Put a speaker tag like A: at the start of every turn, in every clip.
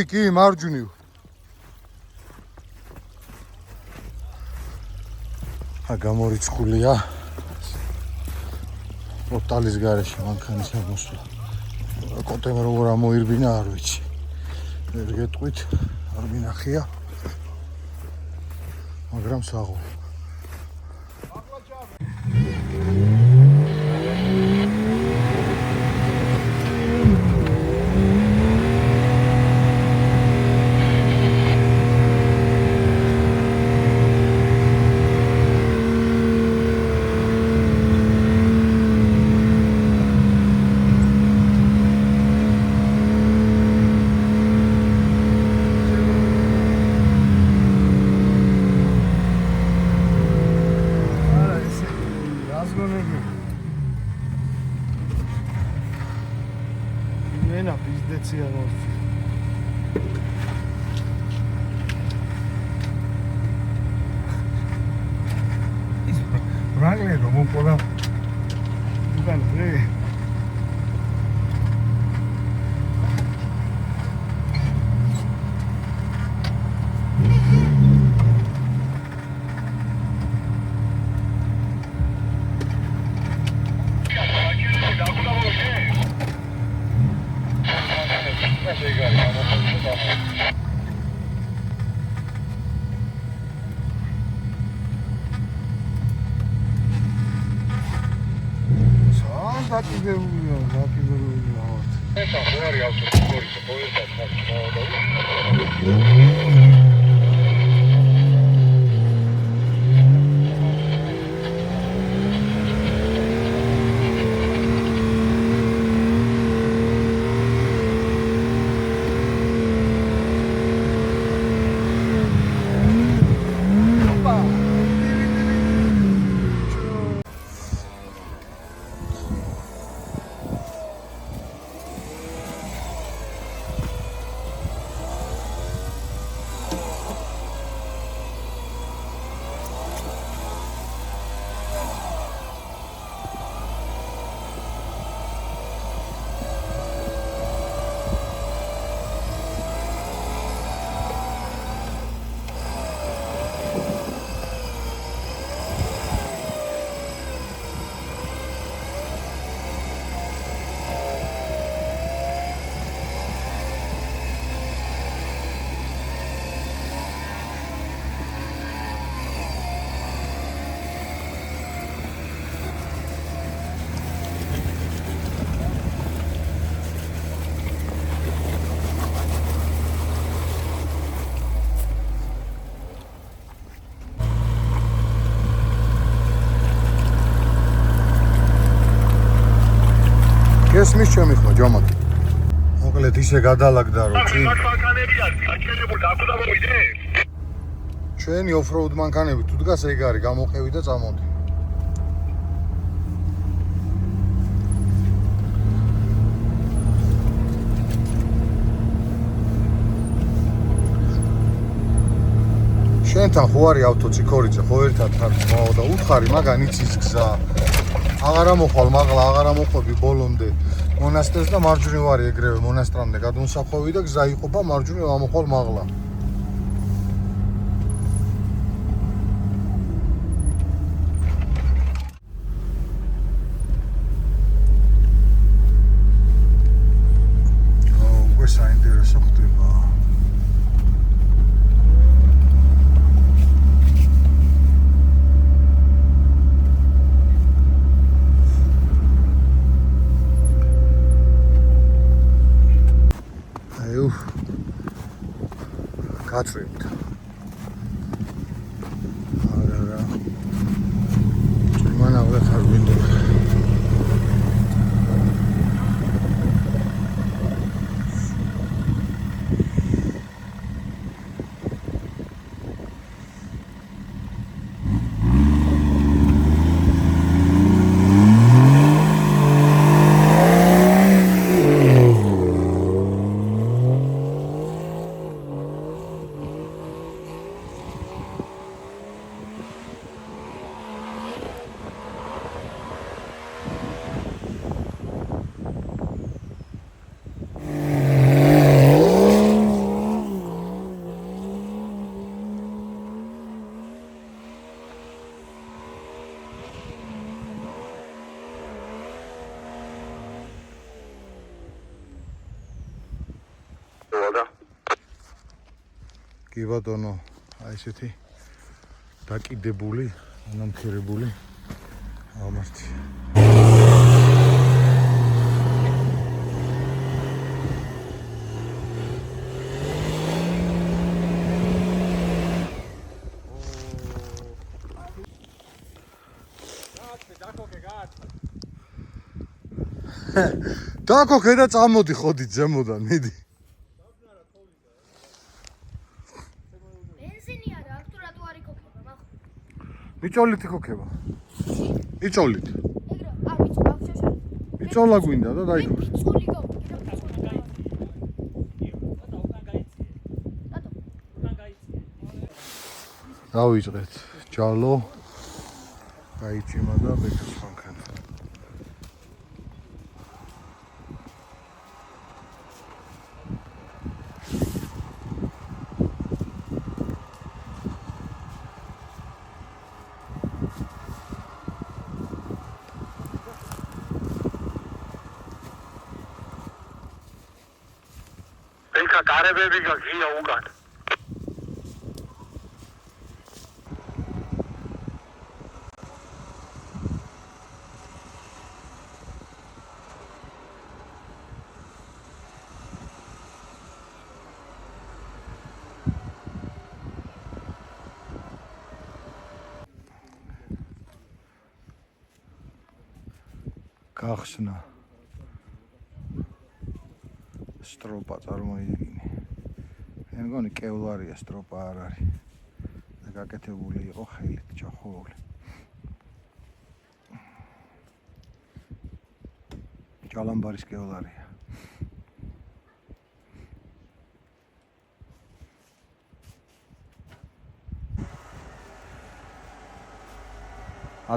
A: კი, მარჯვნივ. გამორიცხულია. პორტალის გარეშე მანქანის აღმოსვლა. კოტემ როგორ ამოირბინა არ ვიცი. ვერ გეტყვით, არ მინახია. მაგრამ საღო. Rangledo, un po' da... ესმის ჩემი ხო ჯომაკი. მოკლედ ისე გადალაგდა რომ წინ მანქანები არის, გაჩერებული აქ უნდა მოვიდე. ჩვენი ოფროუდ მანქანები თუ დგას ეგ არის, გამოყევი და წამოდი. შენთან ხო არის ავტო ციქორიძე, ხო ერთად ხარ მოაო და უთხარი მაგან იცის გზა. აღარა მოხვალ მაღლა, აღარა მოხვები ბოლომდე მონასტერს და მარჯვნივ ვარი ეგრევე მონასტრამდე გადმოსახვევი და გზა იყოფა მარჯვნივ ამოხვალ მაღლა. უკვე საინტერესო ხდება. გაწვევთ. არა. მან აღარ ხარბინდა. კი ბატონო, აი ესეთი დაკიდებული, ანამქერებული აღმართი. დაკოკე და წამოდი ხოდით ზემოდან, მიდი.
B: ბენზინია და აქ თუ რატო არ იქოქება, მახ.
A: მიწოლით იქოქება. მიწოლით.
B: ეგრე, არ ვიცი, ბავშვი.
A: მიწოლა გვინდა და დაიქო.
B: მიწოლი გავა.
A: დავიწყეთ ჯალო. გაიჭიმა და ბეთოს ხანქან.
C: ეხა კარებები გაგია უკან.
A: გახსნა სტროპა წარმოიდგინე. მე მგონი კევლარია, სტროპა არ არის. და გაკეთებული იყო ხელით ჩახურული. ჯალამბარის კევლარია.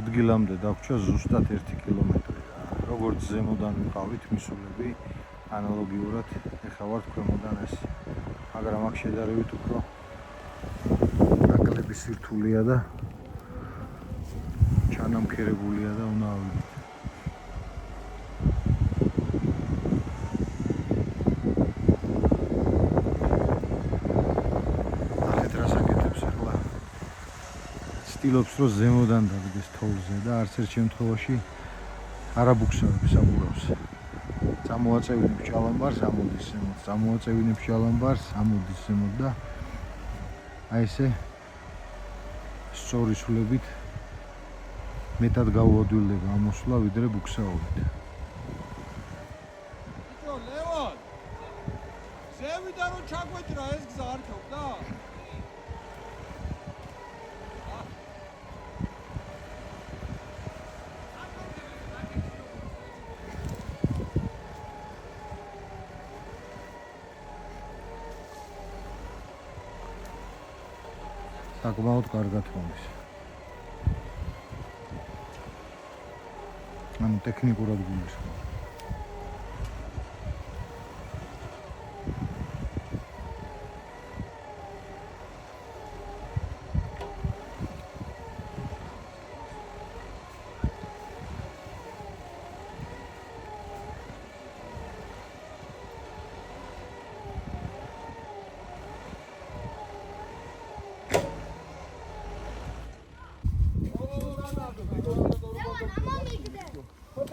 A: ადგილამდე დაგვჭა ზუსტად 1 კილომეტრი. როგორც ზემოდან ვიყავით მისულები, ანალოგიურად ეხლა ვართ ქვემოდან ეს. მაგრამ აქ შედარებით უფრო ნაკლები სირთულეა და ჩანამქერებულია და უნდა ავიდეთ. ახეთ რას აკეთებს ახლა? ცდილობს რომ ზემოდან დადგეს თოვლზე და არც ერთ შემთხვევაში არ აბუქსავებს საბურავს. წამოაწევინებ ჭალამბარს, ამოდის ზემოთ, წამოაწევინებ ჭალამბარს, ამოდის ზემოთ და აი ესე სწორი სულებით მეტად გაუადვილდება ამოსვლა, ვიდრე ბუქსაობით.
D: იცო, ლევან, ზევიდან რომ ჩაგვეჭრა ეს გზა არ ქოვდა?
A: საკმაოდ კარგად მოდის. ანუ ტექნიკურად გულისხმობ.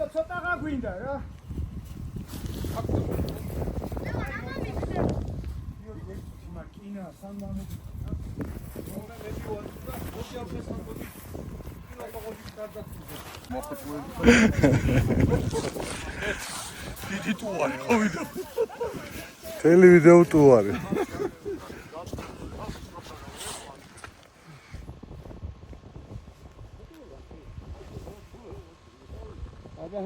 D: ცოტა გაგვინდა რა. მაკინა სანდამო. დიდი ტუარი ყავიდა.
A: თელი ვიდეო ტუარი.
D: აბა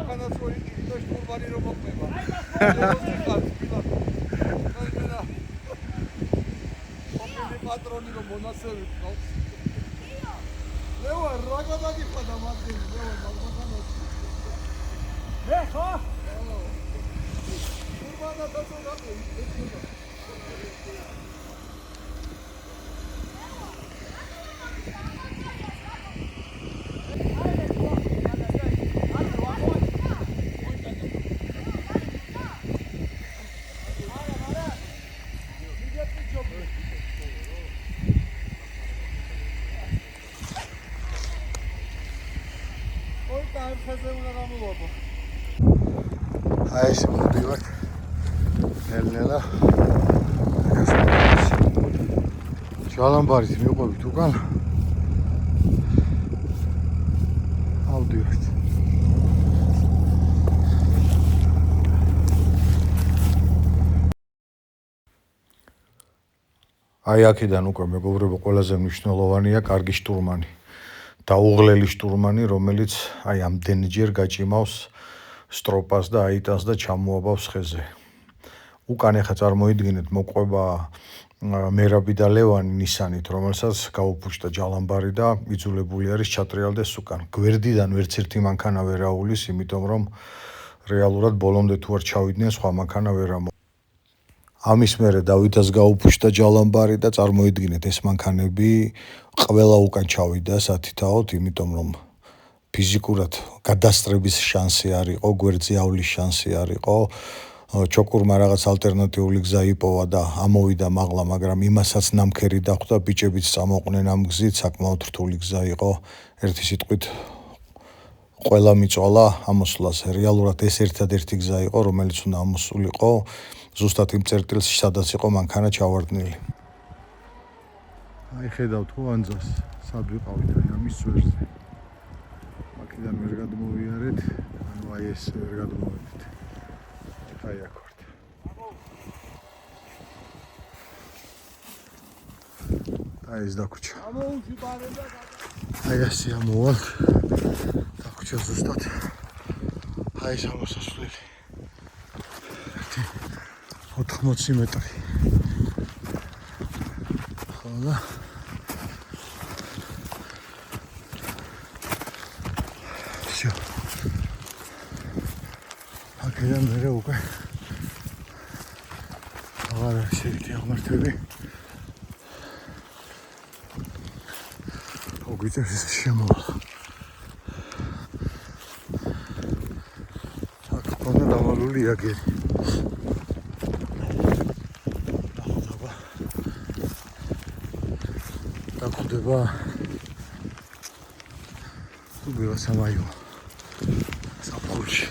D: მანქანას რო იყიდოს ყურბანი რომ მოყვება. ოპელი პატრონი რომ მონასევი ყავს. ლევან რა გადაგიხადა მანდელი ლევან მაგმანო. ხო? ყურბანა დაწონა.
A: აი ეს მოდივარ ნელ-ნელა ჯალამბარით მივყვებით უკან ავდივართ აი აქედან უკვე მეგობრებო ყველაზე მნიშვნელოვანია კარგი შტურმანი და უღლელი შტურმანი რომელიც აი ამდენჯერ გაჭიმავს სტროპას და აიტანს და ჩამოაბავს ხეზე. უკან ახლა წარმოიდგინეთ მოყვება მერაბი და ლევანი ნისანით, რომელსაც გაუფუჭდა ჯალამბარი და იძულებული არის ჩატრიალდეს უკან. გვერდიდან ვერც ერთი მანქანა ვერ აუვლის, იმიტომ რომ რეალურად ბოლომდე თუ არ ჩავიდნენ სხვა მანქანა ვერ ამო. ამის მერე დავითას გაუფუჭდა ჯალამბარი და წარმოიდგინეთ ეს მანქანები ყველა უკან ჩავიდა სათითაოდ, იმიტომ რომ ფიზიკურად გადასწრების შანსი არ იყო, გვერდზე ავლის შანსი არ იყო. ჩოკურმა რაღაც ალტერნატიული გზა იპოვა და ამოვიდა მაღლა, მაგრამ იმასაც ნამქერი დახვდა, ბიჭებიც წამოყვნენ ამ გზით, საკმაოდ რთული გზა იყო. ერთი სიტყვით ყველა მიწვალა ამოსვლას. რეალურად ეს ერთადერთი გზა იყო, რომელიც უნდა ამოსულიყო ზუსტად იმ წერტილში, სადაც იყო მანქანა ჩავარდნილი. აი ხედავთ ხო ანძას, სად ვიყავით აი ამის ძვერზე. აქედან ვერ გადმოვიარეთ, ანუ აი ეს ვერ გადმოვიდეთ. აი აქ ვართ. აი ეს დაქუჩა. აი ასე ამოვალ. დაქუჩა ზუსტად. აი ეს ამოსასვლელი. 80 მეტრი. ხოლო всё. აქედან მერე უკვე აღარ შეიძლება აღმართები. ოგვიწევს ეს შემოვა. აქ ქონა დავალული აგერი. დახვდება უბივა სამაიო საფულში.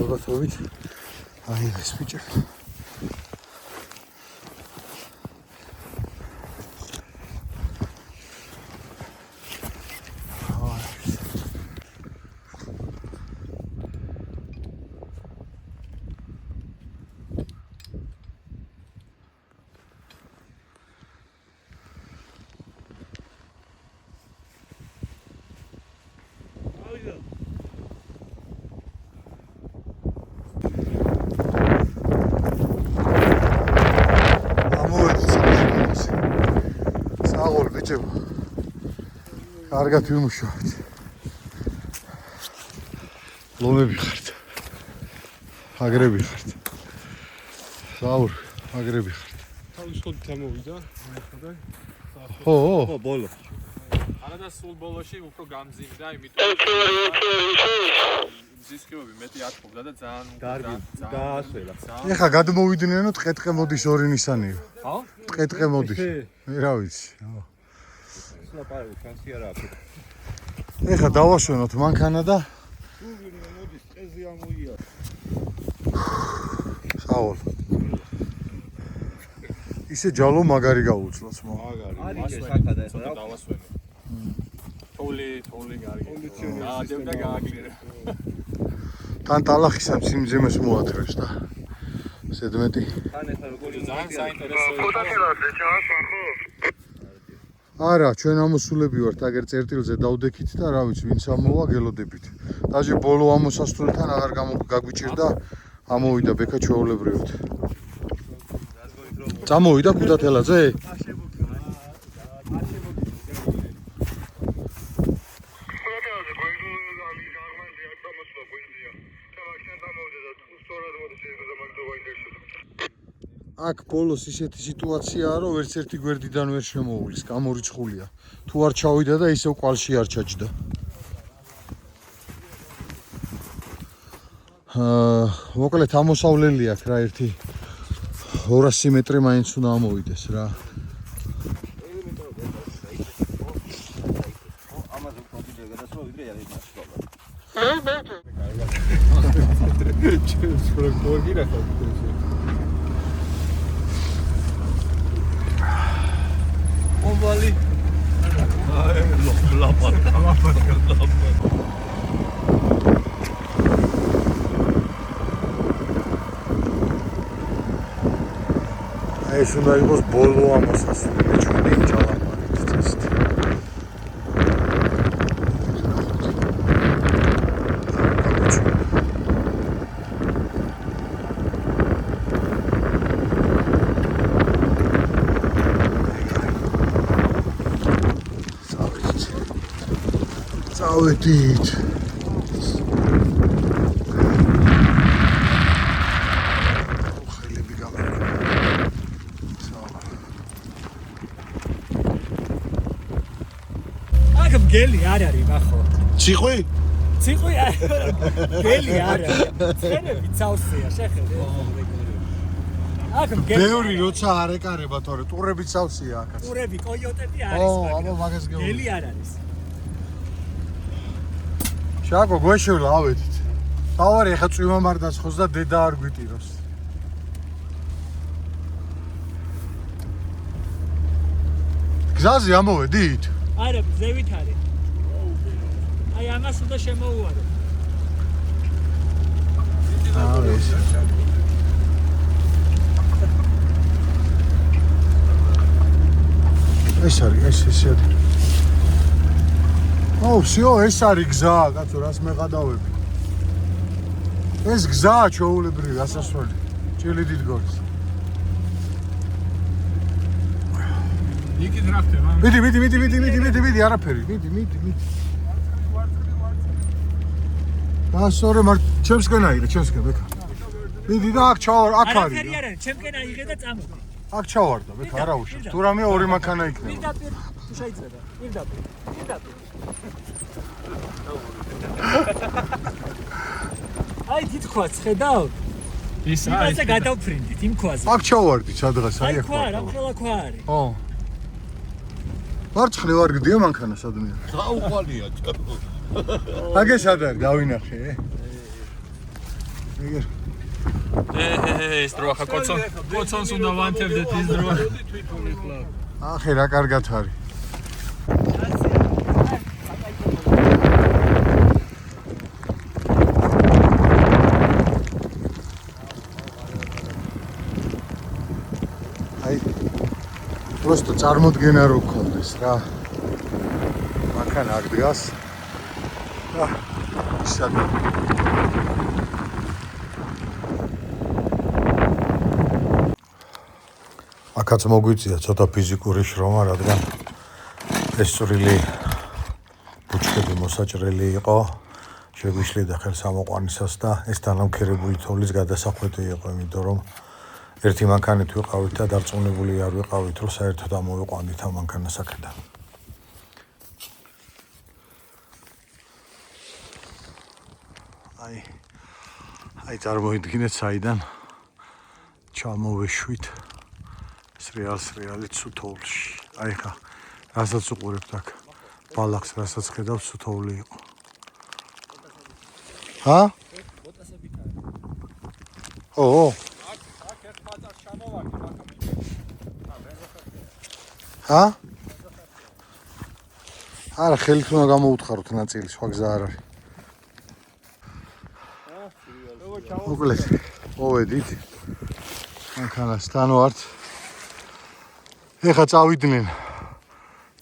A: ალბათობით აი ეს ბიჭი კარგად ვიმუშავეთ. ლომები ხართ. აგრები ხართ. საურ, აგრები ხართ.
D: თავის ხოდით ამოვიდა, ახლა.
A: ხო,
D: ხო, ბოლო.
E: არა და სულ ბოლოში უფრო გამძიმდა, იმიტომ მზისხიობი მეტი ატყობდა და ძალიან
D: დაასველა.
A: ეხა გადმოვიდნენ, ტყეტყე მოდის ორი ნისანიო.
E: ხო?
A: ტყეტყე მოდის. რა ვიცი, ხო.
D: ლაპარაკი შანსი არ აქვს.
A: ეხა დავაშვენოთ მანქანა და
D: ვინმე მოდის წეზე ამოია.
A: სავალ. ისე ჯალო მაგარი გაუძლოს მო.
E: დავასვენე. თოვლი გარგი. დევდა გააკლირე.
A: თან ტალახისამ სიმძიმეს მოათრევს და ზედმეტი.
E: ძალიან საინტერესოა.
A: არა, ჩვენ ამოსულები ვართ, აგერ წერტილზე დავდექით და რა ვიცი, ვინც ამოვა გელოდებით. დაჟე ბოლო ამოსასრულთან აღარ გაგვიჭირდა, ამოვიდა ბექა ჩვეულებრივად. წამოვიდა ქუთათელაძე? აქ ბოლოს ისეთი სიტუაციაა, რომ ვერც ერთი გვერდიდან ვერ შემოუვლის, გამორიცხულია. თუ არ ჩავიდა და ისევ კვალში არ ჩაჯდა. მოკლედ ამოსავლელი აქვს რა ერთი 200 მეტრი მაინც უნდა ამოვიდეს რა. ეს უნდა იყოს ბოლო ამოსასვლელი ჩვენი ჯალამარით წესით. წავედით.
F: გელი არ არის ნახო.
A: ციყვი?
F: ციყვი არ გელი არ არის. ცხენები ცავსია, შეხედე. აქ გელი.
A: ბევრი როცა არ ეკარება თორე ტურები ცავსია აქაც.
F: ტურები, კოიოტები არის,
A: აბა მაგას გეუბნები.
F: გელი არ არის.
A: შაკო გვეშევლა ავედით. დავარი ახლა წვიმამარდას ხოს და დედა არ გვიტიროს. გზაზე ამოვედით?
F: არა, ზევით არის. აი ამას უნდა შემოუვარო. ეს არის, ეს არის. всё, ეს არის გზა, კაცო, რას მეყადავები. ეს გზაა ჩვეულებრივი ასასვლელი. ჭილიდით გორის.
E: იქ დრაფტე რა.
A: მიდი, არაფერი. მიდი. გასწორე მარ ჩემსკენ აიღე, ჩემსკენ ბექა. მიდი და აქ ჩავარ, აქ არის.
F: არაფერი არ არის, ჩემკენ აიღე და წამოდი.
A: აქ ჩავარდა, ბექა, არა უშავს. თუ რამე ორი მანქანა იქნება.
F: პირდაპირ შეიძლება, პირდაპირ. აი თითქოს ხედავ?
E: ის
F: იმაზე გადავფრინდით იმ ქვაზე.
A: აქ ჩავარდი სადღაც,
F: აი
A: აქ.
F: ქვა, რა ქვა არის.
A: ო. მარცხნე ვარ გდია მანქანა სადმე.
D: გაუყალია.
A: აგე სად არის დავინახე? ეგერ.
E: ეს დრო ახლა კოცონს უნდა ვანთებდეთ ის დრო.
A: ახე რა კარგად არის. просто წარმოდგენა რო გქონდეს რა. მანქანა აქ დგას. ისად აქაც მოგვიწია ცოტა ფიზიკური შრომა, რადგან ეს წვრილი ბუჩქები მოსაჭრელი იყო. შეგვიშლიდა ხელსამოყვანისას და ეს თანამქერებული თოვლის გადასახვედი იყო, იმიტომ რომ ერთი მანქანით ვიყავით და დარწმუნებული არ ვიყავით, რომ საერთოდ ამოვიყვანით ამ მანქანას აქედან. აი წარმოიდგინეთ, საიდან ჩამოვეშვით ეს რეალით სუთოვლში. აი ხა, რასაც უყურებთ აქ, ბალახს რასაც ხედავთ, სუთოვლი იყო. ჰა? ო. ჰა? არა, ხელით უნდა გამოუთხაროთ ნაწილი, სხვა გზა არ არის. მოკლედ, მოვედით. მანქანასთან ვართ. ეხა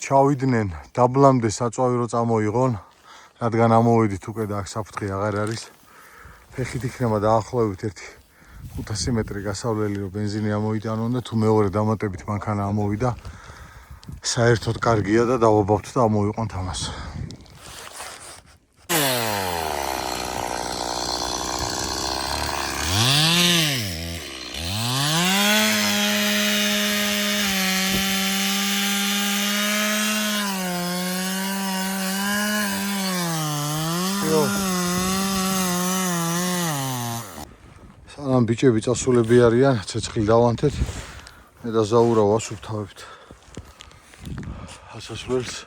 A: ჩავიდნენ დაბლამდე საწვავი რო წამოიღონ, რადგან ამოვედით უკვე და აქ საფრთხე აღარ არის. ფეხით იქნება დაახლოებით 500 მეტრი გასავლელი რომ ბენზინი ამოიტანონ და თუ მეორე დამატებით მანქანა ამოვიდა, საერთოდ კარგია და დავაბავთ და ამოვიყვანთ ამას. სანამ ბიჭები წასულები არიან, ცეცხლი დავანთეთ. მე და ზაურა ვასუფთავებთ ასასვლელს.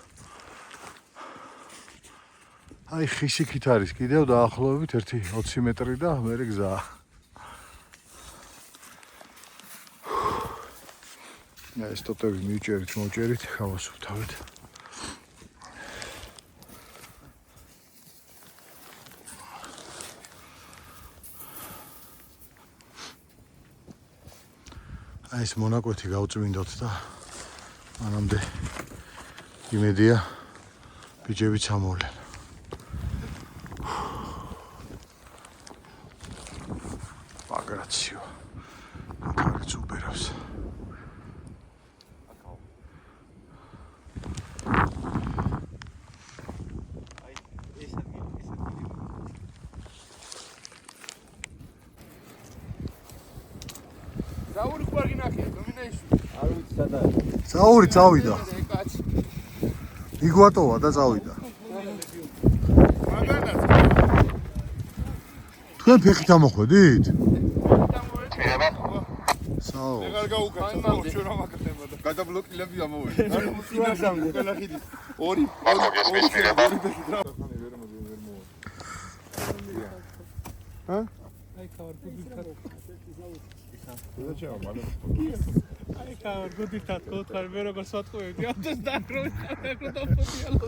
A: აი ხისიქით არის კიდევ დაახლოებით 1-20 მეტრი და მერე გზაა. ეს ტოტები მივჭერით, მოვჭერით, გავასუფთავეთ. აი ეს მონაკვეთი გავწმინდოთ და მანამდე იმედია ბიჭები ჩამოვლენ. ბაგრაციო. კარგიც უბერავს.
D: ზაური ხوار გინახია, დომინაიში.
C: არ ვიცი სადა არის.
A: ზაური წავიდა. იგვატოვა და წავიდა.
D: მაგანაც.
A: თქვენ ფეხით ამოხვედით? საო.
D: ეგარ გაუკაცა, ჩვენ რა მაკეთება და გადაბლოკილები ამოვიდა. არ მუსულმანამდე ყველა ხიდი. ორი ჰა? აი ქარ გუდითად. აი ქარ გუდითად ხოთარ მე როგორ სათხოვებდი ამას დახროვი ხარ და ფოტიალო.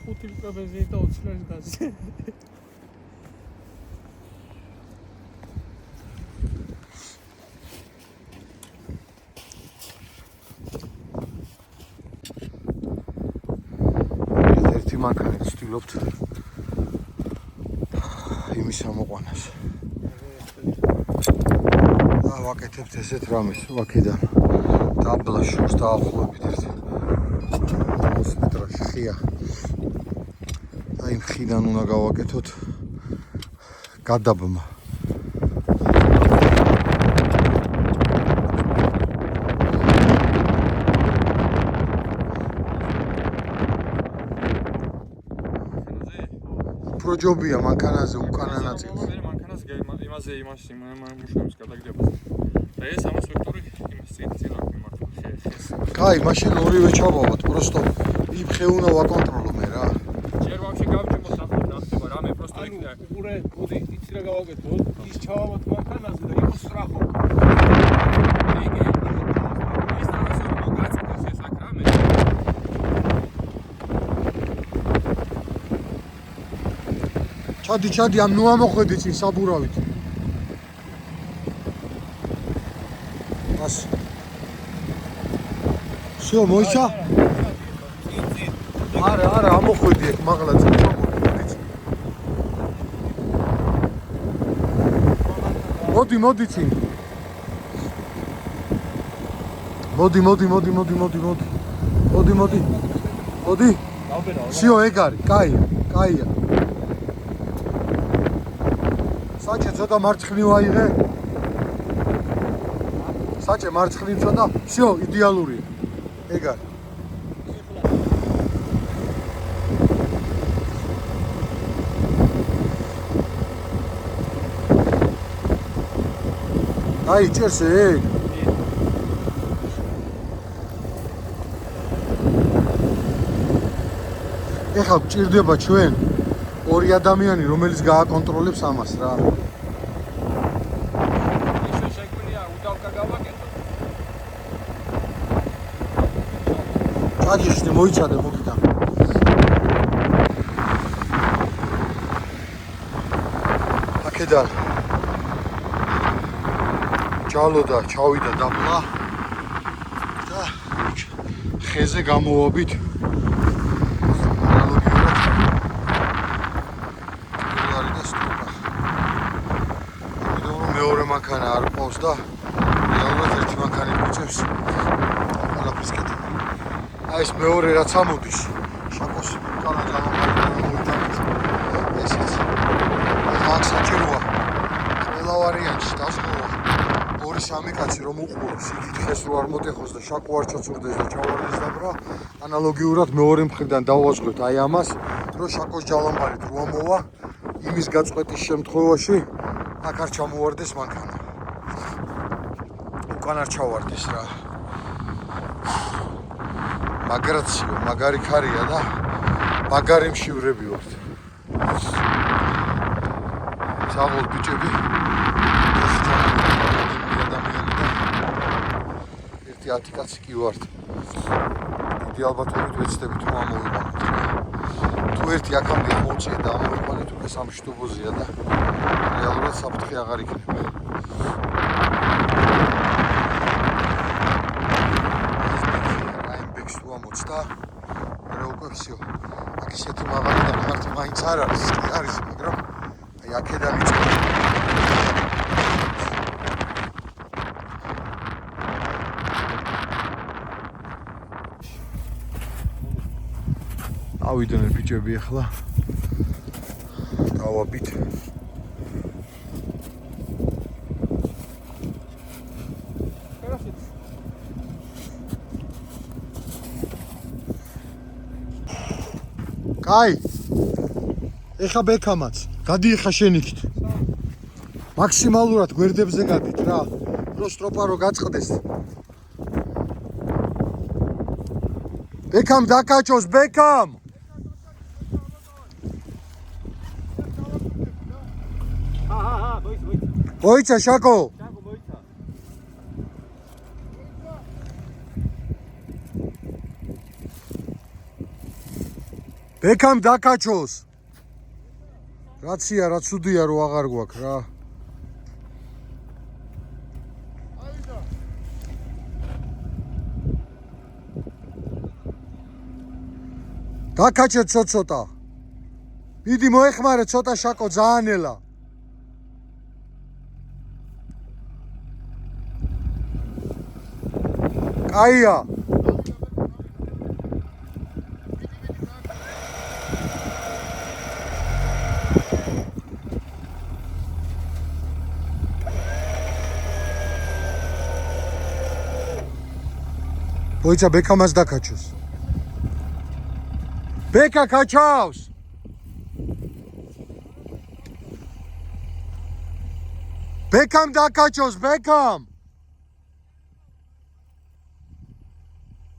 D: ხუთი ლიტრი ბენზინი და 20 ლიტრი გაზი.
A: ერთი მანქანით ვცდილობთ იმის ამოყვანას. და ვაკეთებთ ესეთ რამეს, ვაკედან დაბლა შორს დაახლოებით 20 მეტრაში ხია. და იმ ხიდან უნდა გავაკეთოთ გადაბმა. პროჯობია მანქანაზე უკანა ნაწილი.
E: მანქანას იმაზე მუშაობს გადაგდებაზე. და ეს ამას ვექტორი იმის წინ მიმართული ხეს.
A: კაი, მაშინ ორივე ჩავავოთ, პროსტო იმ ხე უნდა ვაკონტროლო მე რა.
E: ჯერ ვაფშე გავჭიმოთ ახლა ნახდება რამე პროსტო იქნება.
D: ურე, მოდი, იცი რა გავაკეთოთ? ის ჩავავოთ მანქანაზე და იყოს სწრაფო.
E: ეს ამას რომ მოგაწყვეტს ეს აქ რამე.
A: ჩადი, ამ ნუ ამოხვედი წინ საბურავით. ას. შო, მოიცა? არა, ამოხვედი ეგ მაღლა წინ ჩამოვიდი. მოდი წინ. მოდი. შიო, ეგ არის, კაია. საჭე ცოტა მარცხნივ აიღე. საჭე მარცხნივ ცოტა. всё, იდეალურია. ეგ არის. აი, ჭერს ეგ. ეხლა გჭირდება ჩვენ ორი ადამიანი, რომელიც გააკონტროლებს ამას რა.
F: აგიხდი მოიცადე მოგიტან. აქედან ჯალო და ჩავიდა დაბლა და ხეზე გამოვაბით. ანალოგიურად დოლარი და სტოპა. ვიდეო მეორე მანქანა არ ყავს და რეალურად ერთი მანქანი გვიწევს. ყველაფერს კეთება. აი ეს მეორე რაც ამოდის, შაკოს კანა გამომარჯვება მოიტანეთ. ესეც მაგ საჭიროა. ყველა ვარიანტში დასხოვა. 2-3 კაცი რომ უყუროს, იგი დღეს რო არ მოტეხოს და შაკო არ ჩაცურდეს და ჩავარდეს დაბრა, ანალოგიურად მეორე მხრიდან დავაწყოთ აი ამას, რომ შაკოს ჯალამბარით რო ამოვა, იმის გაწყვეტის შემთხვევაში აქ არ ჩამოვარდეს მანქანა. უკან არ ჩავარდეს რა. მაგრაციო, მაგარი ქარია და მაგარი მშივრები ვართ. საღოლ ბიჭები. ერთი 10 კაცი კი ვართ. დიდი ალბათობით ვეცდებით რომ ამოვიყვანოთ. თუ ერთი აქამდე მოუწია და ამოვიყვანეთ, უკვე სამშტობოზეა და რეალურად საფრთხე აღარ იქნება. და მე უკვე всё. აქ ისეთი მაღალი და მარტო მაინც არ არის, კი არის, მაგრამ აი აქედან იწყება. ავიდნენ ბიჭები ახლა. დავაბით. აი ეხა ბექამაც გადი ეხა შენ იქით მაქსიმალურად გვერდებზე გადით რა რო სტროპა რო გაწყდეს ბექამ დაკაჭოს ბექამ მოიცა შაკო ბექამ დაკაჭოს რაცია რა ცუდია რო აღარ გვაქვს რა დაკაჭეთ ცოტა მიდი მოეხმარე ცოტა შაკო ძალიან ელა კაია მოიცა ბექამას დაკაჭოს ბეკა კაჭავს ბეკამ დაკაჭოს ბეკამ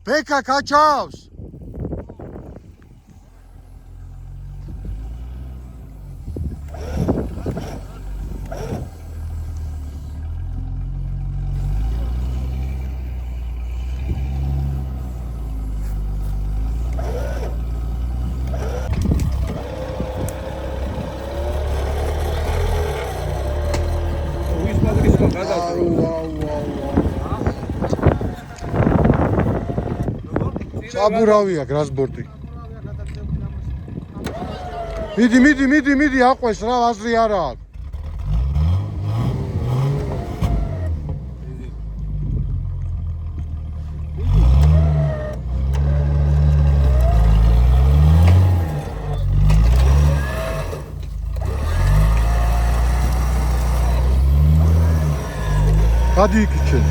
F: ბეკა კაჭავს აბურავია გრასბორტი მიდი აყვეს რა აზრი არა აქვს გადი იქით შენ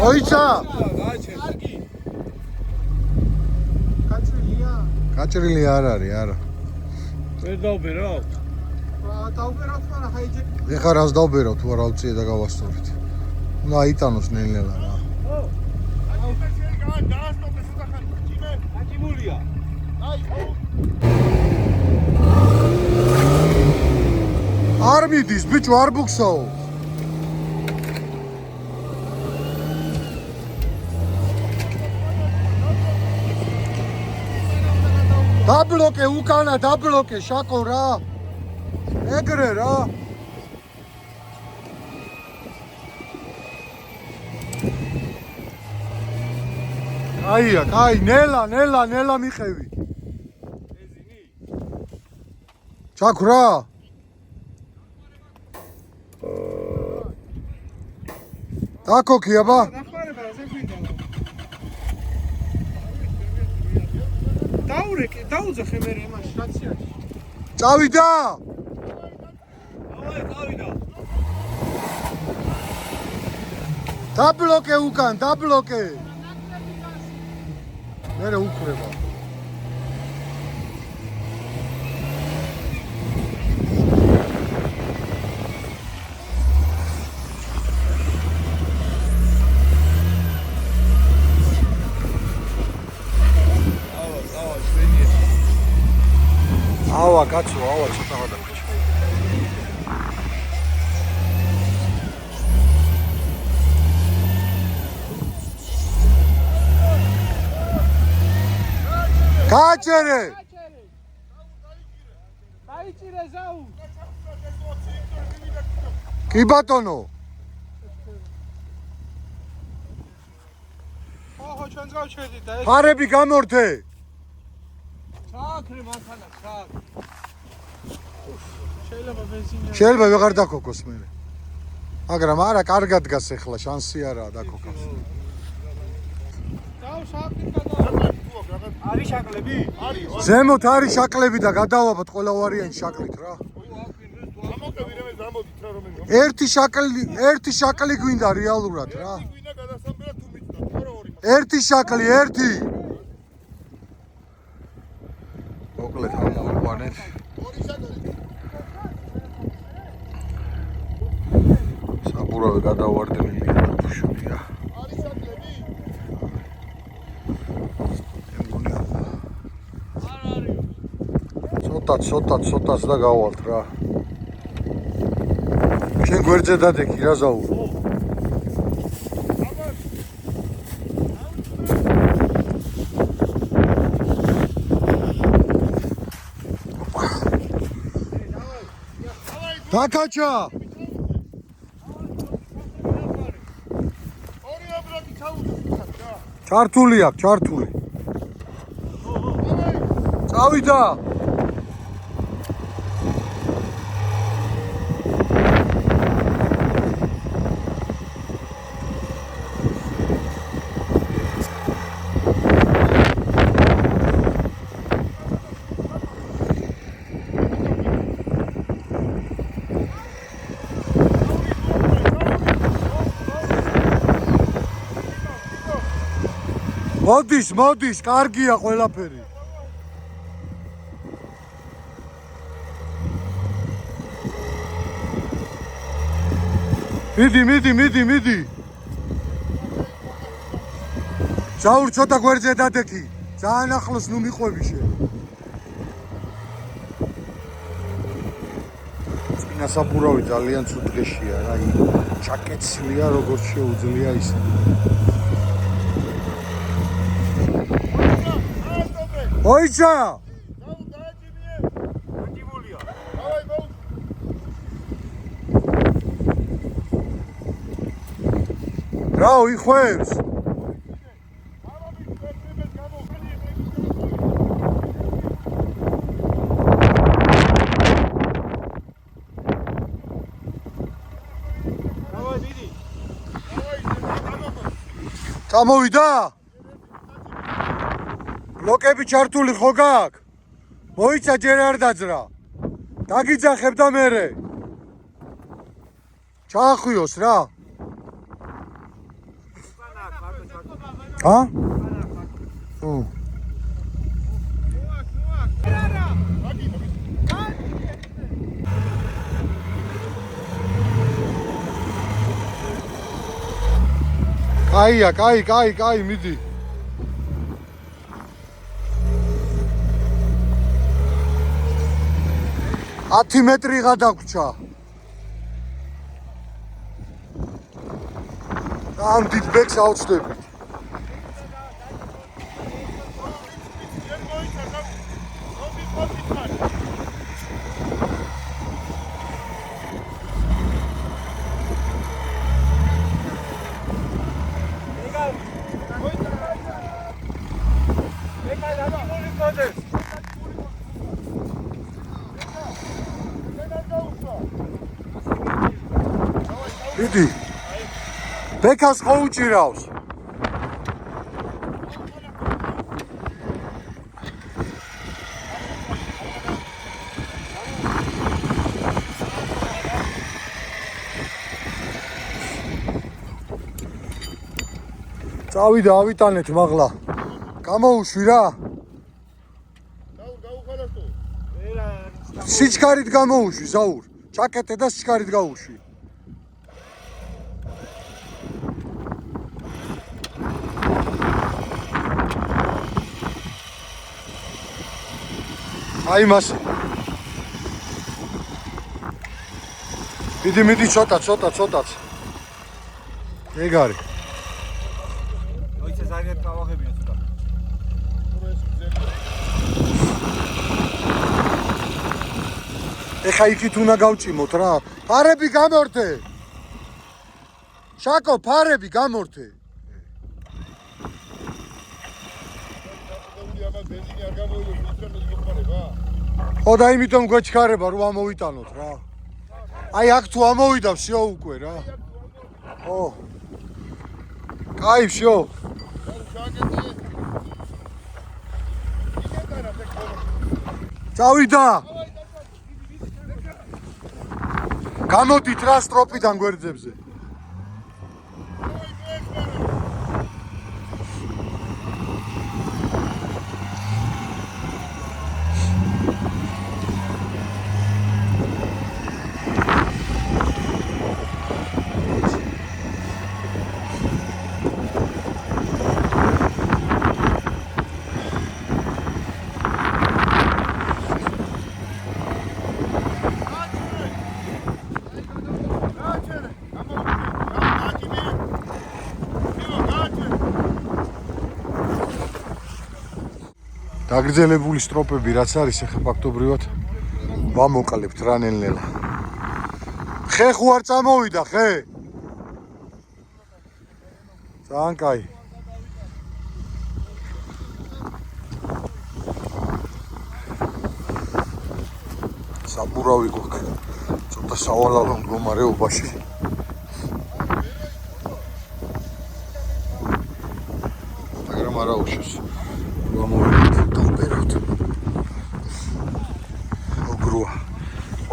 F: ოიცა
A: გაჭრილი არ არის, არა.
D: ვერ დავბერო? დავბერავთ, მაგრამ ხაიჯე.
A: ეხლა რას დავბერო თუ არა უწია და გავასწორეთ. უნდა აიტანოს ნელ-ნელა რა.
D: აჭიმულია.
A: არ მიდის, ბიჭო, არ ბუქსაო. დაბლოკე უკანა, დაბლოკე, შაკო რა. ეგრე რა. აია, კაი, ნელა მიყევი. ჩაქ რა. დაკოქი აბა.
D: ნახმარება ზე გვინდა. დაუძახე მე იმაში რაციაში.
A: წავიდა.
D: წავიდა.
A: დაბლოკე უკან, დაბლოკე. მერე უკრება. ავა კაცო, ავა ცოტა გადაგჭირ. გაჭერე.
D: დაიჭირე ზაუ.
A: კი ბატონო.
D: ხო, ჩვენც გავჩერდით და ეს
A: ფარები გამორთე.
D: ჩააქრე მანქანა, ჩააქ. შეიძლება ბენზინი.
A: შეიძლება ვეღარ დაკოკოს მე. მაგრამ არა, კარგად გას ახლა, შანსი არაა დაკოკოს.
D: დაუ შააქი გადა. არის შაკლები? არის.
A: ზემოთ არის შაკლები და გადავაბათ ყველა ვარიანტი შაკლით რა.
C: გამოგები რამე დამოდით რა რომ
A: ერთი შაკლი გვინდა რეალურად რა.
C: გვინდა გადასამბერად თუ მიწდა არა ორი.
A: ერთი შაკლი, ერთი. მოკლედ ამოვიყვანეთ.
C: ორი შაკლი.
A: საბურავი გადავარდნილი და ფუშულია.
C: არის შაკლები?
A: ცოტაც და გავალთ რა. შენ გვერდზე დადექი რა ზაურო. დაკაჩა.
C: ორი აბრაკი ჩაუდგა რა.
A: ჩართული აქვს, ჩართული. წავიდა. მოდის, კარგია ყველაფერი. მიდი. ზაურ ცოტა გვერდზე დადექი. ძალიან ახლოს ნუ მიყვები შენ. წინა საბურავი ძალიან ცუდ დღეშია რა. ჩაკეცილია როგორც შეუძლია ისე. ოიცა! რაო იხვევს? წამოვიდა? ბლოკები ჩართული ხო გაქვს? მოიცა ჯერ არ დაძრა. დაგიძახებ და მერე. ჩაახვიოს რა. ა?
F: კაია, კაი, მიდი. ათი მეტრი გადაგვრჩა. ამ დიდ ბექს ავწდებით. მიდი. ბექას ხო უჭირავს? წავიდა ავიტანეთ მაღლა. გამოუშვი რა.
C: გაუხალასო.
F: სიჩქარით გამოუშვი, ზაურ. ჩაკეტე და სიჩქარით გაუშვი. აი მასე. მიდი, ცოტაც. ეგ არის.
D: ოიცე ზარიად გავაღებია ცოტა.
F: ეხა იქით უნდა გავჭიმოთ რა. ფარები გამორთე. შაკო, ფარები გამორთე. ხო და იმიტომ გვეჩქარება რომ ამოვიტანოთ რა. აი აქ თუ ამოვიდა всё უკვე რა. ხო. კაი всё. წავიდა. გამოდით რა სტროპიდან გვერდებზე. დაგრძელებული სტროპები რაც არის ახლა ფაქტობრივად ვამოყლებთ რა ნელ-ნელა. ხე ხო არ წამოვიდა ხე? ძალიან კაი. საბურავი გვაქვს. ცოტა სავალალო მდგომარეობაში. მაგრამ არა უშავს.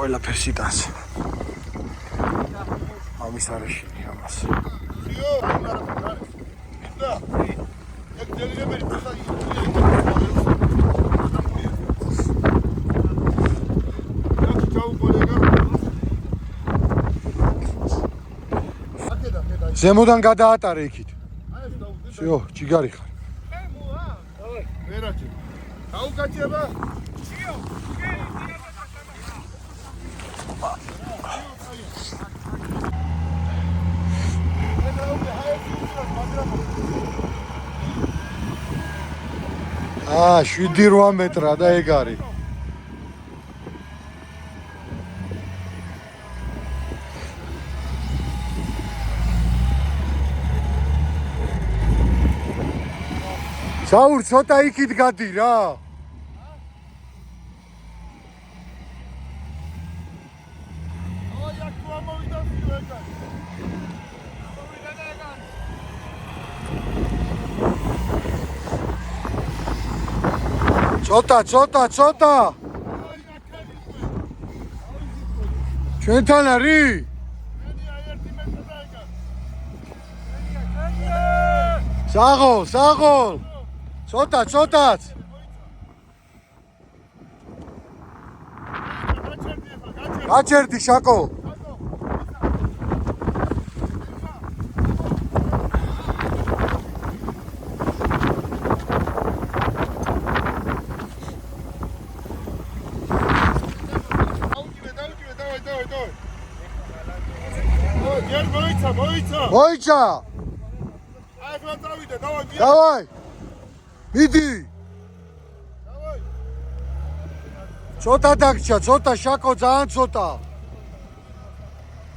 F: ყველაფერს იტანს. ამის არეშინი ამას. ზემოდან გადაატარე იქით. всё, ჯიგარი ხარ.
C: ვერაჩი. გაუკაჩება. აა 7-8 მეტრა და ეგ არის. საურ ცოტა იქით გადი რა. ცოტა. ჩვენთან არის? საღოლ. ცოტაც. გაჩერდი შაკო. მოიცა
F: აი ხლა წავიდე, დავაი.
C: დავაი მიდი ცოტა დაგჭა ცოტა შაკო ძალიან ცოტა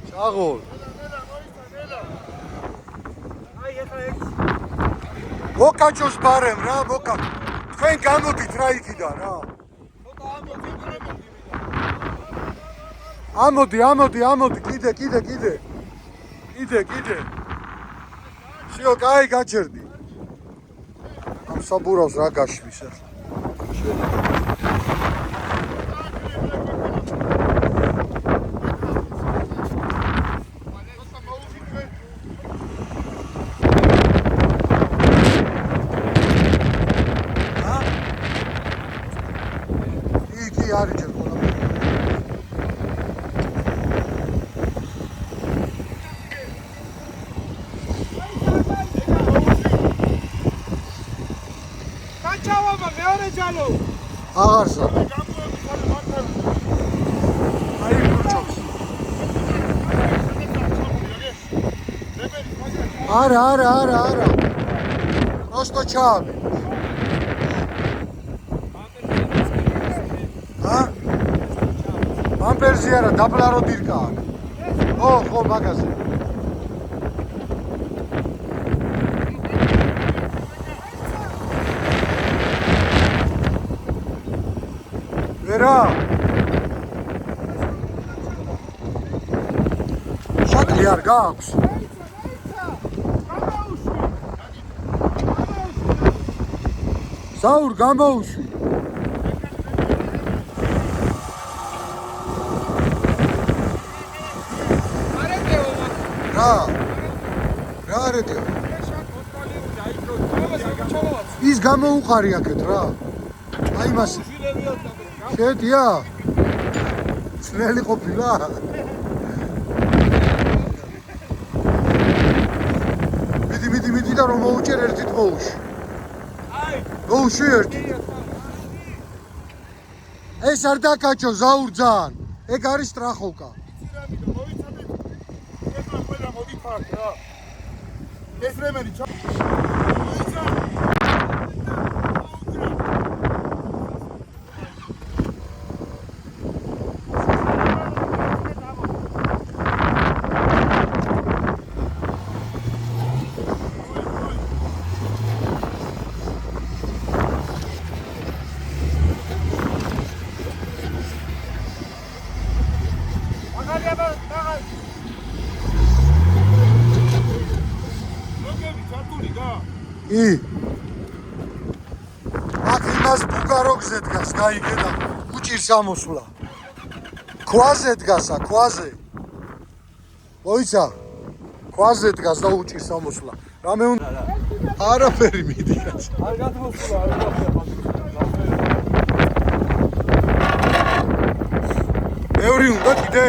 C: შაღოლ მოკაჭოს ბარემ რა მოკა თქვენ გამოდით რა იქიდან რა ამოდი კიდე შიო კაი გაჩერდი ამ საბურავს რა გაშვის ახლა კი არის ჯერ ყველა
D: გაჩავაბა მეორე ჯალო
C: აღარსა აი გურჩობს არა просто ჩავი ამპერზი არა დაბლარო დირკა ხო მაგაზე ვერა შაკლი არ გაქვს საურ გამოუშვი რა არეთეო ის გამოუყარი აქეთ რა აი მას შედია ძნელი ყოფილა მიდი და რომ მოუჭერ ერთით მოუშვი მოუშვი ერთით ეს არ დაკაჭო ზაურ ძალიან ეგ არის სტრახოვკა
F: ეს რემენი აქ იმას ბუგაროგზე დგას, გაიგე და უჭირს ამოსვლა. ქვაზე დგასა, ქვაზე. მოიცა? ქვაზე დგას და უჭირს ამოსვლა. რამე უნდა? არაფერი მიდი.
D: არ გადმოსულა, არ გადმოსულა.
C: ბევრი უნდა კიდე?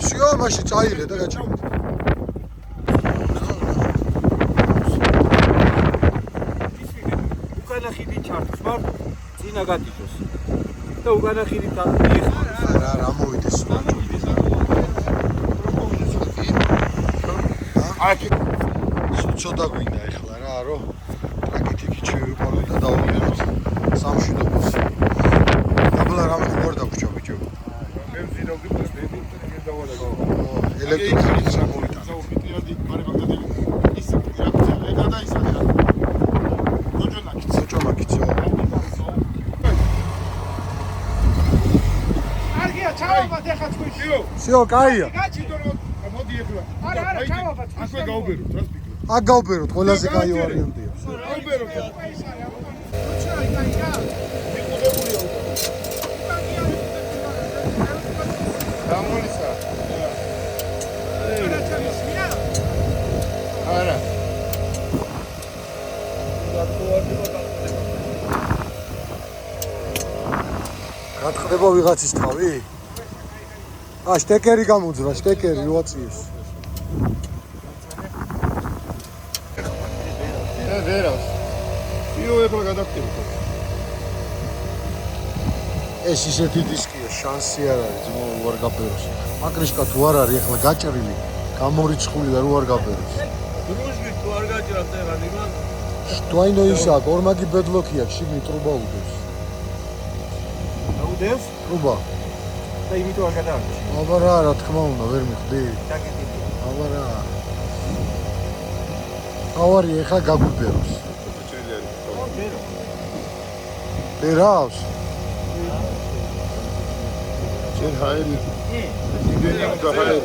C: შიო, მაშინ წაიღე და გაჩერდე.
D: ხიდი ჩართოს მაგ წინა გადიჭოს და უკანა ხიდი მიიხმაროს
C: რა მოვიდეს
F: აქ
C: ცოტა გვინდა ეხლა რა რომ ტრაკეთიკი შევიყავი და დავუყენოთ სამშვიდობოს დაბლა რამე ხوار დაგვრჩა ბიჭო
F: მე ვზირავდი პრეზიდენტი დავალაგო
C: ელექტრიკით სამოვიდა
F: საუბიტიადი მარებაგდადი ის რა და ისა და
C: ჩომაკიცო
D: არგია ჩავაბათ ეხა თქვენში
C: შიო კაია
F: მოდი ეხლა
D: არა ჩავაბათ
F: აქვე გავუბეროთ რას ფიქრობ
C: აქ გავუბეროთ ყველაზე კაი ვარიანტია
F: გავუბეროთ გამოლისა არა
C: გატყდება ვიღაცის თავი? შტეკერი გამოძრა, შტეკერი უაწიეს.
F: ვერავს. იო ეხლა გადაგტირდი.
C: ეს ისეთი დისკია, შანსი არ არის, ძმაო, ვარ გაფეროს. აკრიშკა თუ არ არის, ეხლა გაჭრილი.
F: გამორიცხული და რო არ გაბერებს.
D: დრუჟგი თუ არ გაჭირავს ეგან იმან
F: შტვაინო ისა, ორმაგი ბედლოქია, შიგნით ტრუბა უდევს.
D: აუდევს
F: ტრუბა.
D: და იმიტომ არ გადაარჩი.
F: აბა რა თქმა უნდა, ვერ მიხდი. აბა რა. ავარი ეხა გაგვიბეროს. ბერავს.
A: შენ ჰაერი იმდენი უნდა ჰაერი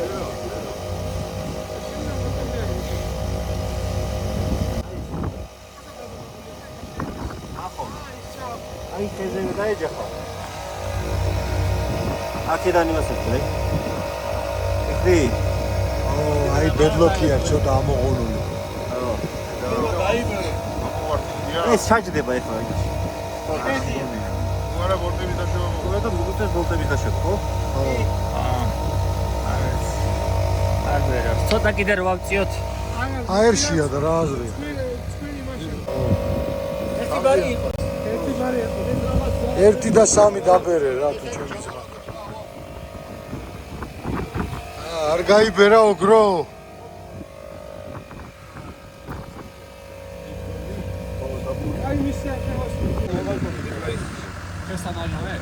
D: აი ხეზე დაეჯახა. აქედან იმას ეთქლე. ეხრი.
F: აი ბედლოქია ცოტა ამოღუნული.
D: ეს ჩაჯდება ეხლა იქ.
A: არა ბორტები დაშოვა
D: მე და მოგუწევს ბოლტები დაშოვა, ხო?
G: ცოტა კიდე რა ვაქციოთ.
F: აერშია და რა აზრია.
G: ერთი ბარი იყოს.
F: ერთი და სამი დაბერე რა თუ ჩემი ძმა. არ გაიბერა ოგრო.
D: აი მისია შემოსული.
G: შესანაჟავე.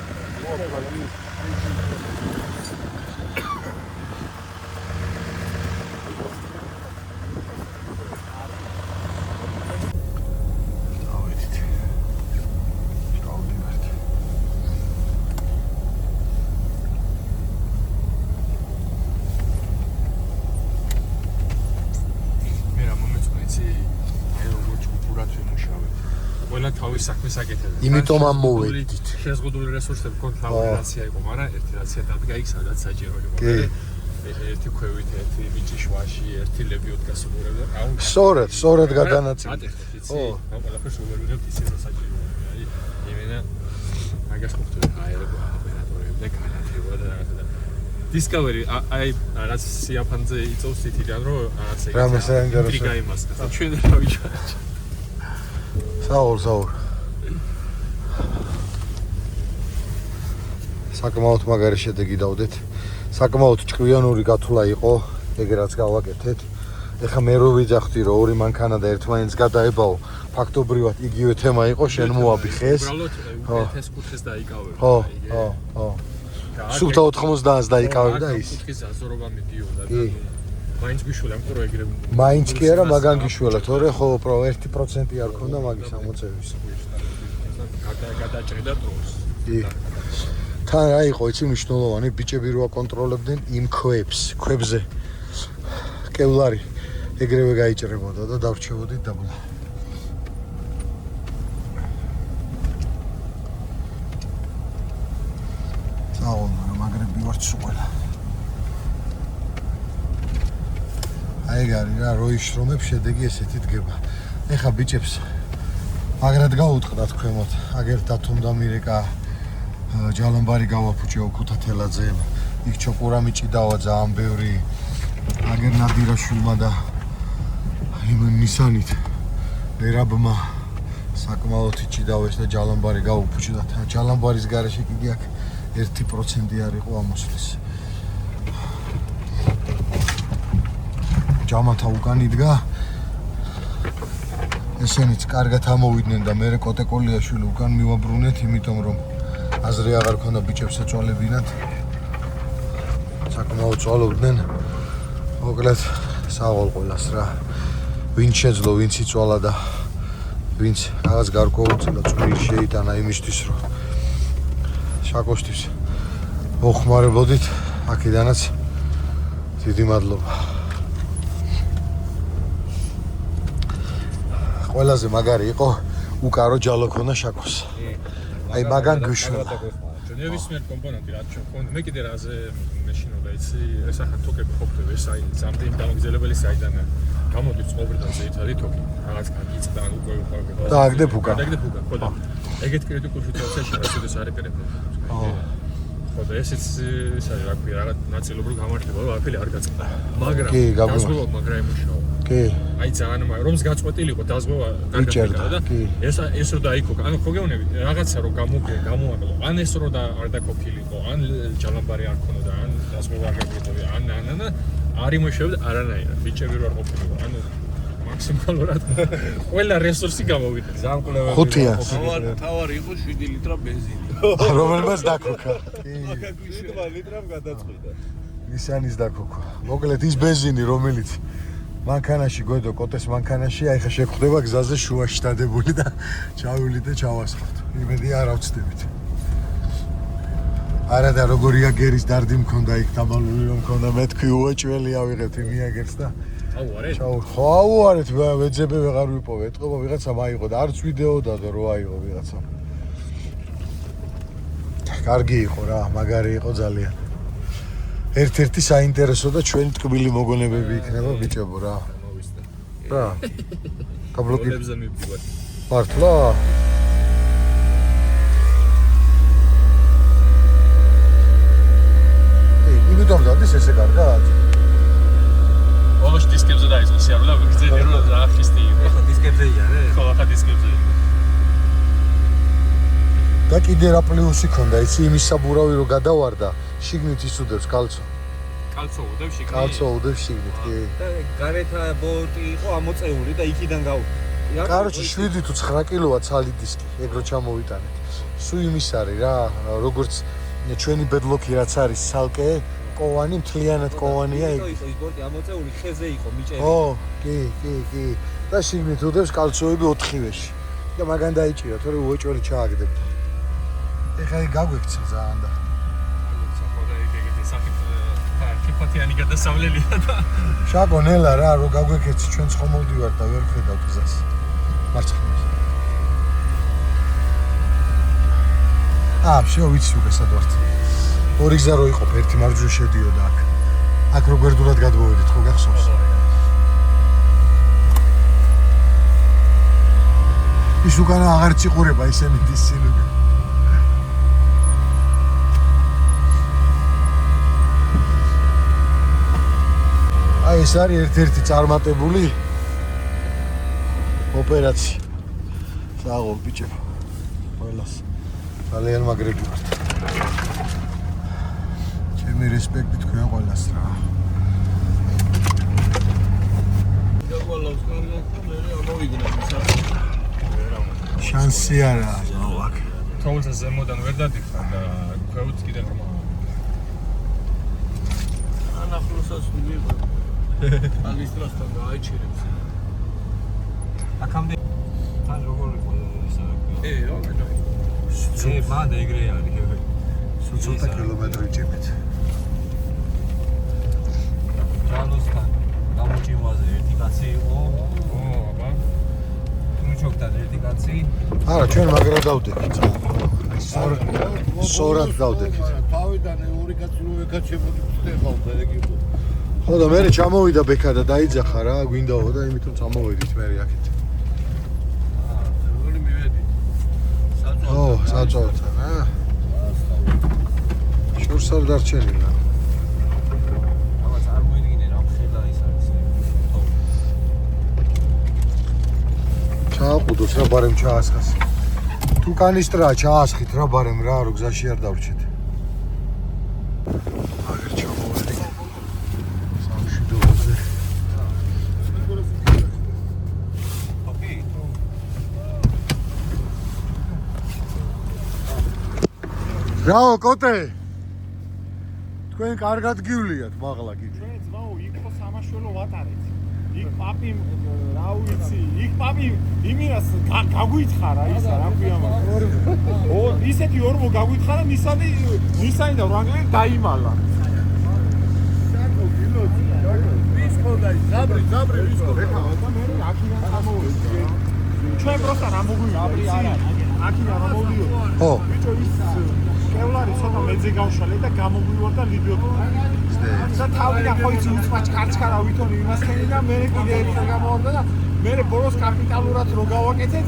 E: თავის საქმეს აკეთებდა.
F: იმიტომ ამ მოვედით.
E: შეზღუდული რესურსები გქონდა რაცია იყო, მაგრამ ერთი რაცია დადგა იქ სადაც საჭირო იყო. ერთი ქვევით, ერთი ბიჭი შვაში, ერთი ლებიოთ გასულურებდა.
F: სწორად გადანაწილი.
E: ატეხეთ, იცი? ყველაფერს უვერვიღებთ ისე სასაჭირო. აი, იმენა მაგას ყოფილი აერო ოპერატორები და განათება და რაღაცა და Discovery აი რაღაც სიაფანზე იწოვს თითიდან რომ რაღაცა
F: რამეს აინტერესებს.
E: ინტრიგა იმას და ჩვენ რა ვიჩვენებთ.
F: საურ. საკმაოდ მაგარი შედეგი დავდეთ. საკმაოდ ჭკვიანური გათვლა იყო, ეგრაც გავაკეთეთ. ეხა მე რო ვიძახდი რომ ორი მანქანა და ერთმანეთს გადაებაო, ფაქტობრივად იგივე თემა იყო, შენ მოაბიხეს.
E: უბრალოდ ეს კუთხეს დაიკავებ.
F: ხო. სულთა 90-ს დაიკავებ და ის.
E: კუთხის ზაზრობა მიდიოდა და მაინც გიშველა, ამიტომ რომ ეგრე
F: მაინც კი არა, მაგან გიშველა, თორე ხო 1% არ ქონდა მაგის ამოწევის.
E: გადაჭრიდა დროს.
F: კი. თან რა იყო, იცი მნიშვნელოვანი, ბიჭები რო აკონტროლებდნენ იმ ქვებზე. კევლარი ეგრევე გაიჭრებოდა და დავრჩებოდით დაბლა. საუბარ, მაგრები ვართ სულ ყველა. აი გარი რა რო იშრომებ შედეგი ესეთი დგება. ეხა ბიჭებს მაგრად გაუტყდათ ქვემოთ. აგერ დათუნდა მირეკა ჯალამბარი გავაფუჭეო ქუთათელაძემ. იქ ჩოკურა მიჭიდავა ძალიან ბევრი. აგერ ნადირაშვილმა და იმ ნისანით ერაბმა საკმაოდ იჭიდავეს და ჯალამბარი გავუფუჭდათ. ჯალამბარის გარეშე კიდე აქ 1% არ იყო ამოსვლის. ჯამათა უკან იდგა. ესენიც კარგად ამოვიდნენ და მე კოტეკოლიაშვილი უკან მივაბრუნეთ, იმიტომ რომ აზრი აღარ ქონდა ბიჭებს ეწოლებინათ. საკმაოდ წვალობდნენ. მოკლედ საღოლ ყველას რა. ვინც შეძლო, ვინც იწვალა და ვინც რაღაც გარკვეულწილად წვრილი შეიტანა იმისთვის, რომ შაკოშთვის მოხმარებოდით, აქედანაც დიდი მადლობა. ყველაზე მაგარი იყო უკარო ჯალო ქონა შაკოს. აი მაგან გიშველა.
E: ნებისმიერ კომპონენტი რაც ჩვენ მე კიდე რაზე მეშინოდა იცი ეს ახლა თოკები ყოფილი ეს აი ზამთრის დამაგზელებელი საიდან გამოდის ყოველდღე ზეითადი თოკი რაღაც გიწდა უკვე უყურებდა
F: და აგდებ უკან
E: ხო და ეგეთ კრიტიკულ სიტუაციაში რასოდეს არ ეკრებოდა ხო და ესეც ის არის რა ქვია რაღაც ნაწილობრივ გამართება რომ აფილი არ გაწყდა მაგრამ დაზღვევა მაგრა იმუშავა
F: კი
E: აი ძალიან რომს გაწყვეტილიყო დაზღვევა კარგად და ეს რო დაიქო ანუ ხო გეუბნები რაღაცა რო გამოაკლო ან ეს რო და არ დაკოფილიყო ან ჯალამბარი არ ქონოდა ან დაზღვევა არ გაგეთოვია ან არ იმუშავებდა არანაირად. ბიჭები რო არ ყოფილიყო. ანუ მაქსიმალურად ყველა რესურსი გამოვიდა.
C: ზამკვლევები.
A: ხუთიანს.
D: თავარი იყო 7 ლიტრა ბენზინი.
A: რომელმაც დაქოქა.
D: მაგაგვი 7 ლიტრამ გადაწყვიტა.
A: ნისანის დაქოქა. მოკლედ ის ბენზინი რომელიც მანქანაში გვედო კოტეს მანქანაში აი ხა შეგხვდება გზაზე შუაში დადებული და ჩავილი და ჩავასხავთ. იმედი არ ავწდებით. არა და როგორია გერის დარდი მქონდა იქ დამალული რომ მქონდა მე თქვი უეჭველი ავიღებთ იმიაგერს და
E: აუარეთ.
A: ხო აუარეთ ვეძებე ვეღარ ვიპოვე ეთყობა ვიღაცა მაიღო და არც ვიდეოდა და რო აიღო ვიღაცა. კარგი იყო რა, მაგარი იყო ძალიან. ერთ-ერთი საინტერესო და ჩვენი ტკბილი მოგონებები იქნება ბიჭებო რა. რა. გაბლოკი.
E: გოლებზე მივდივარ.
A: მართლა? იმიტომ დადის ესე კარგად?
E: ბოლოს დისკებზე დაიწყო სიარულა, ვიგრძელი რომ ზახისტი იყო.
G: ხო დისკებზე იარე?
E: ხო, ახლა დისკებზე.
A: და კიდე რა პლუსი ქონდა, იცი იმის საბურავი რომ გადავარდა, შიგნით ისუდებს კალცო.
E: კალცო უდევ შიგნით.
A: კალცო უდევს შიგნით, კი.
G: და გარეთ ბორტი იყო ამოწეული და იქიდან გავუყო.
A: კაროჩი 7 თუ 9 კილოა ცალი დისკი, ეგ რო ჩამოვიტანეთ. სუ იმის არის რა, როგორც ჩვენი ბედლოქი რაც არის სალკე, კოვანი, მთლიანად კოვანია ეგ.
G: ის ბორტი ამოწეული ხეზე იყო მიჭერი.
A: ო, კი. და შიგნით უდევს კალცოები 4-ვეში. და მაგან დაიჭირა, თორე უეჭველი ჩააგდებდა. ეხლა ეგ გაგვექცა ძალიან და
E: ხოდა ეგეთი სახით კიფათიანი გადასავლელია და
A: შაკო ნელა რა რო გაგვექეცი ჩვენ ხომოვდივარ და ვერ ხედავ გზას. მარცხნივ. შევ ვიცი უკესად ვართ. ორი გზა რო იყო, ერთი მარჯვენა შედიოდა აქ. აქ რო გვერდულად გადმოვედით, ხო გახსოვს? ის უკანა აღარ წიყურება ისე მიდის სინუგე. აი ეს არის ერთ-ერთი წარმატებული ოპერაცია. საღო ბიჭებო. ყველას ძალიან მაგრები ვართ. ჩემი რესპექტი თქვენ ყველას რა.
D: დაგვალავს კარგად და მე ამოვიგნებ ისე.
A: შანსი არა მოაკ.
E: თოვლზე ზემოდან ვერ დადიხარ და ქვევით კიდე ღრმა.
D: ანახლოსაც მიიღო. ალისტრასთან გააჩერებს.
G: აქამდე თან როგორ იყო ისა?
D: რა გაიჭირე.
G: მანდ ეგრე არის.
A: სულ ცოტა კილომეტრი ჭიმეთ.
G: ჯანოსთან გამოჩიმაზე ერთი კაცი იყო.
E: აბა.
G: თუნჩოკთან ერთი კაცი.
A: არა, ჩვენ მაგრა დავდექით. სორად დავდექით.
D: თავიდან ორი კაცი რო ეკაჩებოდი ხდება ეგ იყო.
A: ხო და მე ჩამოვიდა ბექა და დაიძახა რა, გვინდაო და იმითომ წამოვედით მე აქეთ.
D: როგორი მივედი?
A: ო, საწოლთან, შორს არ დარჩენილა.
G: აბა წარმოიდგინე რა მხედა ის არის.
A: ჩააყუდოს რა ბარემ ჩაასხას. თუ კანისტრაა ჩაასხით რა ბარემ რა, რო გზაში არ დავრჩეთ. აგერ ჩამოვედი. სამშვიდობოზე. რაო კოტე თქვენ კარგად გივლიათ მაღლა კიდე
D: ჩვენ ძმაო იქ ხო სამაშველო ვატარეთ. იქ პაპი რა ვიცი, იქ პაპი იმირას გაგვითხარა ისა რა ქვია მაგ. ისეთი ორმო გაგვითხარა ნისანი და რანგლი დაიმალა. საკო გილოძი. ვის ხოდა ზაბრი ვის ხოდა. მე აქიდან გამოვედი. ჩვენ პროსტა რა მოგვიყვი არა. აქიდან რა მოვიდიო.
A: ხო
D: ბიჭო ის კევლარი ცოტა მეძე გავშალე და გამოგვივარ და ლიდიოთ. და თავიდან ხო იცი უცბად კარჩკარა ვითონი იმასქენი და მე კიდე ერთი გამოვარდა და მე ბოლოს კაპიტალურად რო გავაკეთეთ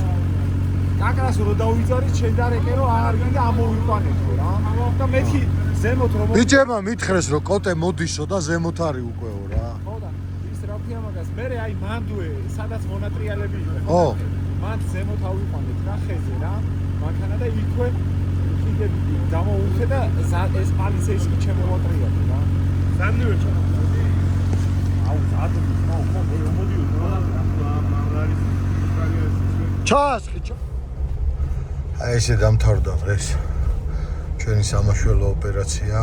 D: კაკრას რო დავიძარით შედარეკე რომ აღარ გინდა ამოვიყვანეთ რა და მეთი ზემოთ რომ
A: ბიჭებმა მითხრეს რომ კოტე მოდისო და ზემოთ არის უკეო რა
D: ხო და ის რა ქვია მაგას მე აი მანდუე სადაც მონატრიალები იყო
A: ხო
D: მანდ ზემოთ ავიყვანეთ რა ხეზე რა მანქანა და იქვე კიდე დამოუხე და ეს პალისეის კი ჩემოვატრიალე რა სამნივე აუ საათი მოდი
F: ჩაასხიჩო. აი ესე დამთავრდა დღეს ჩვენი სამაშველო ოპერაცია.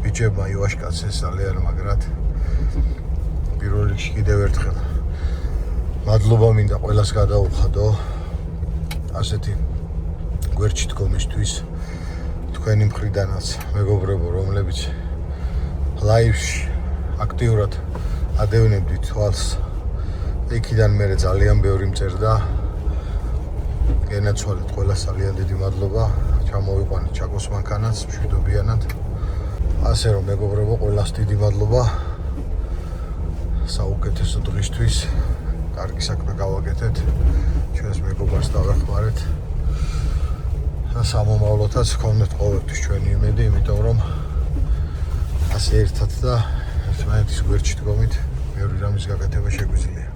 F: ბიჭებმა ივაშკაცეს ძალიან მაგრად. პირველ რიგში კიდევ ერთხელ მადლობა მინდა ყველას გადაუხადო ასეთი გვერდში დგომისთვის თქვენი მხრიდანაც მეგობრებო რომლებიც ლაივში აქტიურად ადევნებდით თვალს იქიდან მე ძალიან ბევრი მწერდა გენაცვალეთ ყველას ძალიან დიდი მადლობა ჩამოვიყვანეთ ჩაკოს მანქანაც მშვიდობიანად ასე რომ მეგობრებო ყველას დიდი მადლობა საუკეთესო დღისთვის კარგი საქმე გავაკეთეთ ჩვენს მეგობრებს დავეხმარეთ და სამომავლოდაც გქონდეთ ყოველთვის ჩვენი იმედი იმიტომ რომ ასე ერთად და ერთმანეთის გვერდში დგომით ბევრი რამის გაკეთება შეგვიძლია